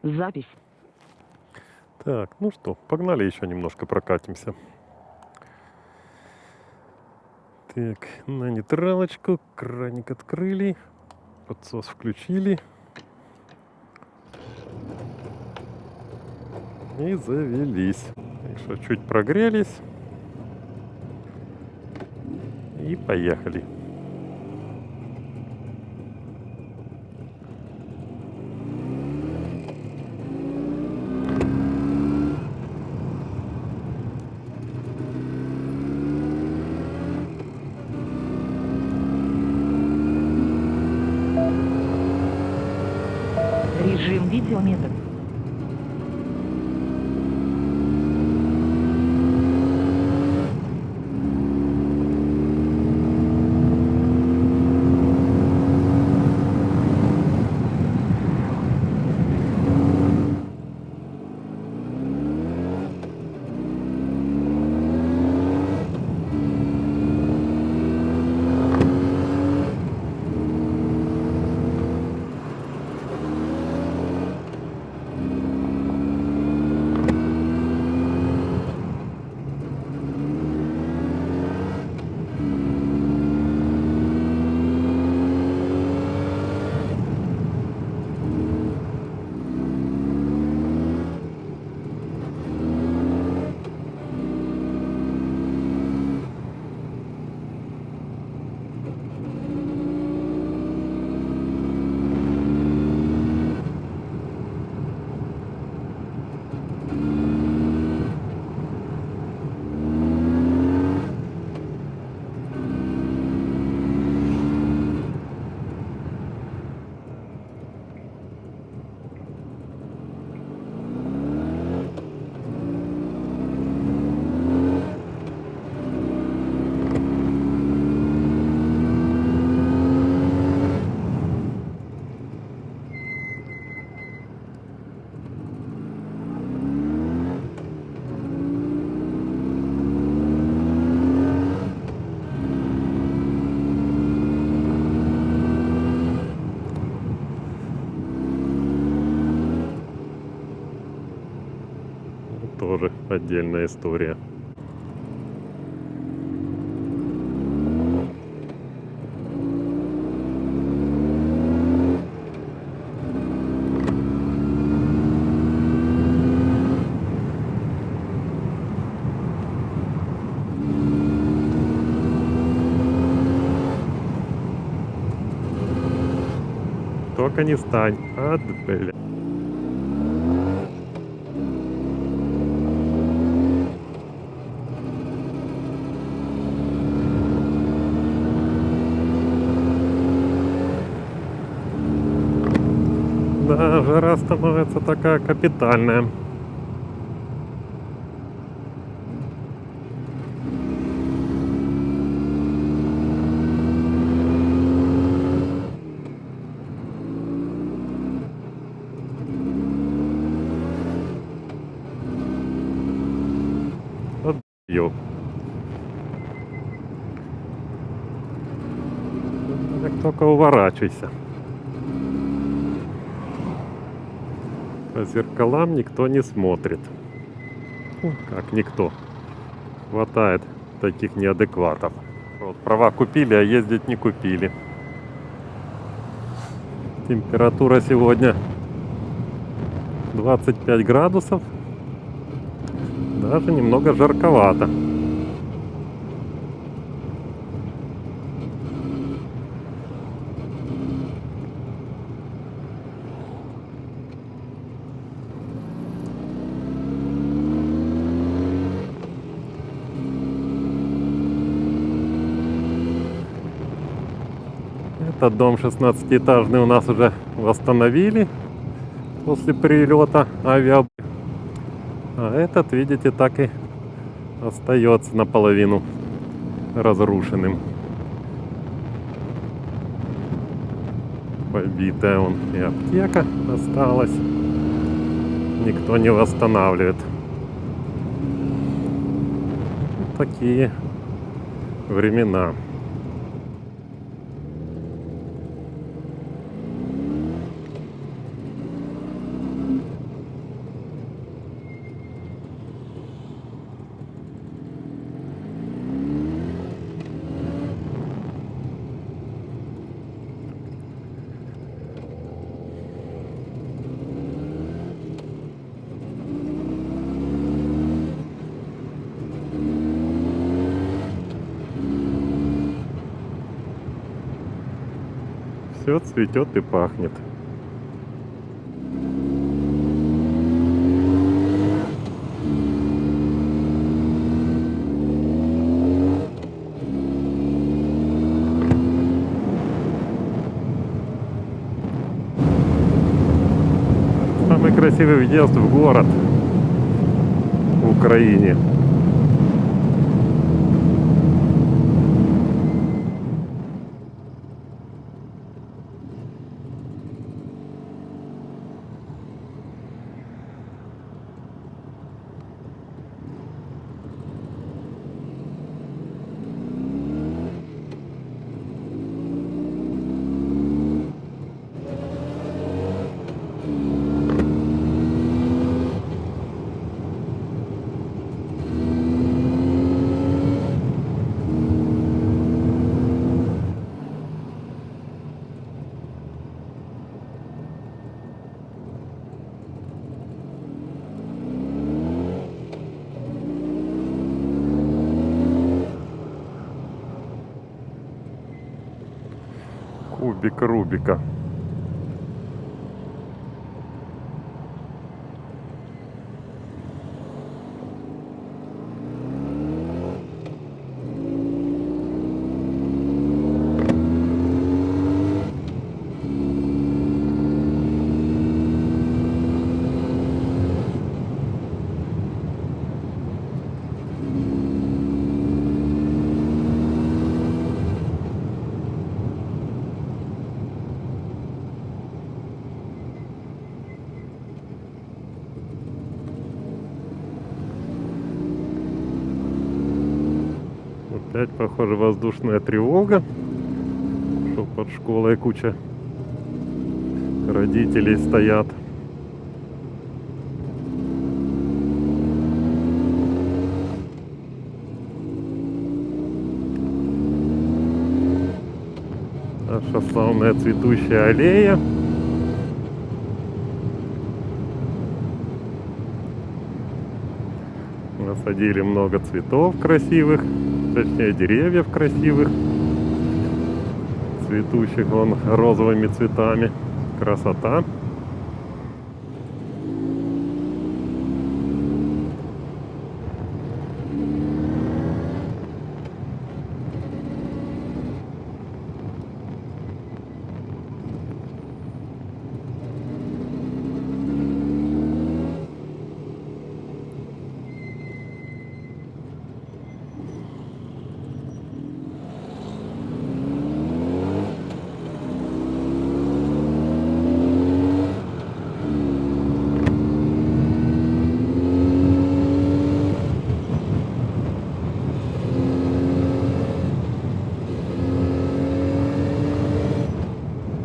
Запись. Так, ну что, погнали еще немножко прокатимся. Так, на нейтралочку, краник открыли, подсос включили. И завелись. Так что чуть прогрелись. И поехали. Режим видеометр. Тоже отдельная история. Только не стань. Бля. Да, жара становится такая капитальная. Вот ёб. Как только уворачивайся. По зеркалам никто не смотрит. Как никто. Хватает таких неадекватов. Вот, права купили, а ездить не купили. Температура сегодня 25 градусов. Даже немного жарковато. Этот дом 16-этажный у нас уже восстановили после прилета авиабомбы. А этот, видите, так и остается наполовину разрушенным. Побитая он и аптека осталась. Никто не восстанавливает. Такие времена. Все цветет и пахнет. Самый красивый въезд в город в Украине. Кубик Рубика. Опять, похоже, воздушная тревога, что под школой куча родителей стоят. Наша славная цветущая аллея. Насадили много цветов красивых, точнее деревьев красивых, цветущих вон розовыми цветами. Красота.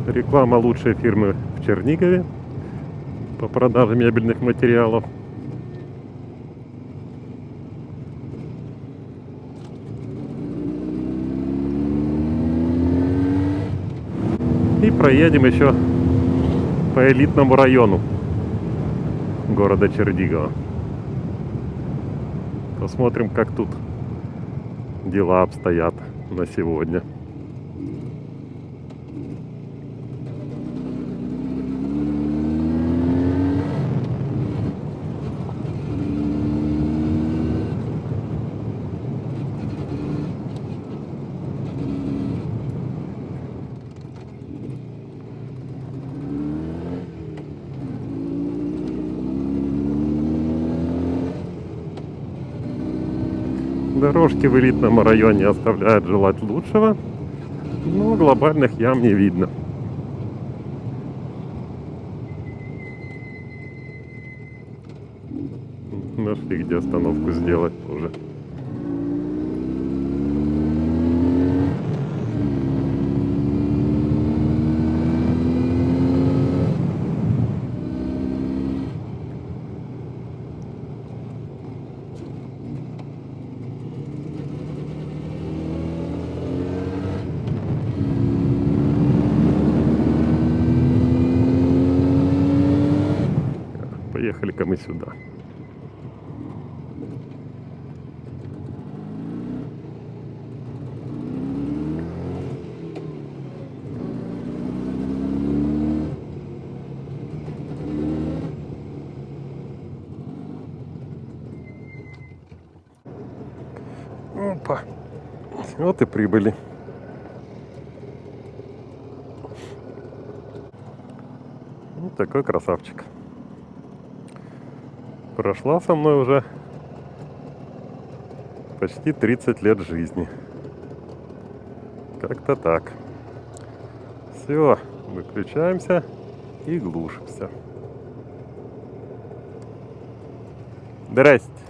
Реклама лучшей фирмы в Чернигове по продаже мебельных материалов. И проедем еще по элитному району города Чернигова. Посмотрим, как тут дела обстоят на сегодня. Дорожки в элитном районе оставляют желать лучшего, но глобальных ям не видно. Нашли, где остановку сделать уже. Поехали-ка мы сюда. Опа. Вот и прибыли. Вот такой красавчик. Прошла со мной уже почти 30 лет жизни. Как-то так. Все, выключаемся и глушимся. Здрасте.